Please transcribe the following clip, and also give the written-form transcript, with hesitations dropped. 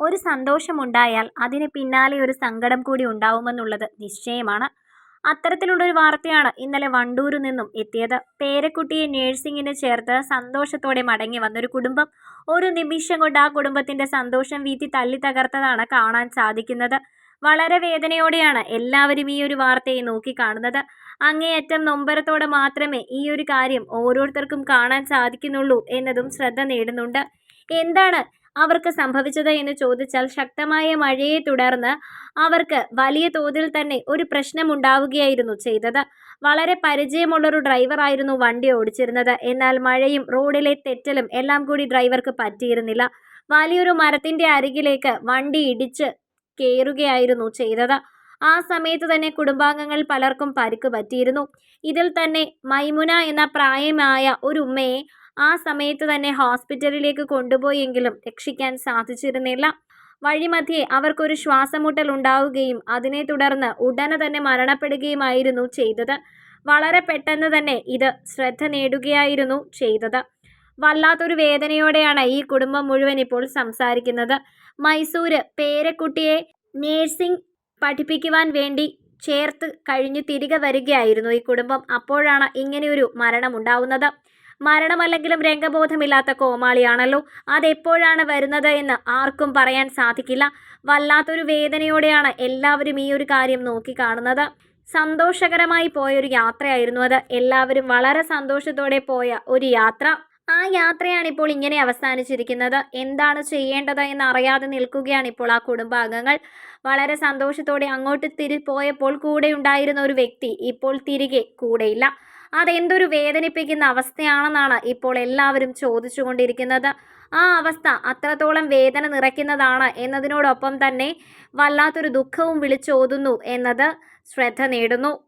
ഒരു സന്തോഷമുണ്ടായാൽ അതിന് പിന്നാലെ ഒരു സങ്കടം കൂടി ഉണ്ടാവുമെന്നുള്ളത് നിശ്ചയമാണ്. അത്തരത്തിലുള്ളൊരു വാർത്തയാണ് ഇന്നലെ വണ്ടൂരിൽ നിന്നും എത്തിയത്. പേരക്കുട്ടിയെ നേഴ്സിംഗിന് ചേർത്ത് സന്തോഷത്തോടെ മടങ്ങി വന്നൊരു കുടുംബം. ഒരു നിമിഷം കൊണ്ട് ആ കുടുംബത്തിന്റെ സന്തോഷം വീത്തി തല്ലി തകർത്തതാണ് കാണാൻ സാധിക്കുന്നത്. വളരെ വേദനയോടെയാണ് എല്ലാവരും ഈ ഒരു വാർത്തയെ നോക്കിക്കാണുന്നത്. അങ്ങേയറ്റം നൊമ്പരത്തോടെ മാത്രമേ ഈ ഒരു കാര്യം ഓരോരുത്തർക്കും കാണാൻ സാധിക്കുന്നുള്ളൂ എന്നതും ശ്രദ്ധ നേടുന്നുണ്ട്. എന്താണ് അവർക്ക് സംഭവിച്ചത് എന്ന് ചോദിച്ചാൽ, ശക്തമായ മഴയെ തുടർന്ന് അവർക്ക് വലിയ തോതിൽ തന്നെ ഒരു പ്രശ്നമുണ്ടാവുകയായിരുന്നു ചെയ്തത്. വളരെ പരിചയമുള്ളൊരു ഡ്രൈവറായിരുന്നു വണ്ടി ഓടിച്ചിരുന്നത്. എന്നാൽ മഴയും റോഡിലെ തെറ്റലും എല്ലാം കൂടി ഡ്രൈവർക്ക് പറ്റിയിരുന്നില്ല. വലിയൊരു മരത്തിന്റെ അരികിലേക്ക് വണ്ടി ഇടിച്ച് കയറുകയായിരുന്നു ചെയ്തത്. ആ സമയത്ത് തന്നെ കുടുംബാംഗങ്ങൾ പലർക്കും പരിക്ക് പറ്റിയിരുന്നു. ഇതിൽ തന്നെ മൈമുന എന്ന പ്രായമായ ഒരു ഉമ്മയെ ആ സമയത്ത് തന്നെ ഹോസ്പിറ്റലിലേക്ക് കൊണ്ടുപോയെങ്കിലും രക്ഷിക്കാൻ സാധിച്ചിരുന്നില്ല. വഴിമധ്യേ അവർക്കൊരു ശ്വാസമുട്ടൽ ഉണ്ടാവുകയും അതിനെ തുടർന്ന് ഉടനെ തന്നെ മരണപ്പെടുകയുമായിരുന്നു ചെയ്തത്. വളരെ പെട്ടെന്ന് തന്നെ ഇത് ശ്രദ്ധ നേടുകയായിരുന്നു ചെയ്തത്. വല്ലാത്തൊരു വേദനയോടെയാണ് ഈ കുടുംബം മുഴുവൻ ഇപ്പോൾ സംസാരിക്കുന്നത്. മൈസൂര് പേരക്കുട്ടിയെ നേഴ്സിംഗ് പഠിപ്പിക്കുവാൻ വേണ്ടി ചേർത്ത് കഴിഞ്ഞു തിരികെ വരികയായിരുന്നു ഈ കുടുംബം. അപ്പോഴാണ് ഇങ്ങനെയൊരു മരണം ഉണ്ടാവുന്നത്. മരണമല്ലെങ്കിലും രംഗബോധമില്ലാത്ത കോമാളിയാണല്ലോ. അതെപ്പോഴാണ് വരുന്നത് എന്ന് ആർക്കും പറയാൻ സാധിക്കില്ല. വല്ലാത്തൊരു വേദനയോടെയാണ് എല്ലാവരും ഈ ഒരു കാര്യം നോക്കിക്കാണുന്നത്. സന്തോഷകരമായി പോയൊരു യാത്രയായിരുന്നു അത്. എല്ലാവരും വളരെ സന്തോഷത്തോടെ പോയ ഒരു യാത്ര. ആ യാത്രയാണ് ഇപ്പോൾ ഇങ്ങനെ അവസാനിച്ചിരിക്കുന്നത്. എന്താണ് ചെയ്യേണ്ടത് എന്നറിയാതെ നിൽക്കുകയാണ് ഇപ്പോൾ ആ കുടുംബാംഗങ്ങൾ. വളരെ സന്തോഷത്തോടെ അങ്ങോട്ട് പോയപ്പോൾ കൂടെ ഉണ്ടായിരുന്ന ഒരു വ്യക്തി ഇപ്പോൾ തിരികെ കൂടെയില്ല. അതെന്തൊരു വേദനിപ്പിക്കുന്ന അവസ്ഥയാണെന്നാണ് ഇപ്പോൾ എല്ലാവരും ചോദിച്ചുകൊണ്ടിരിക്കുന്നത്. ആ അവസ്ഥ അത്രത്തോളം വേദന നിറയ്ക്കുന്നതാണ് എന്നതിനോടൊപ്പം തന്നെ വല്ലാത്തൊരു ദുഃഖവും വിളിച്ചോതുന്നു എന്നത് ശ്രദ്ധ നേടുന്നു.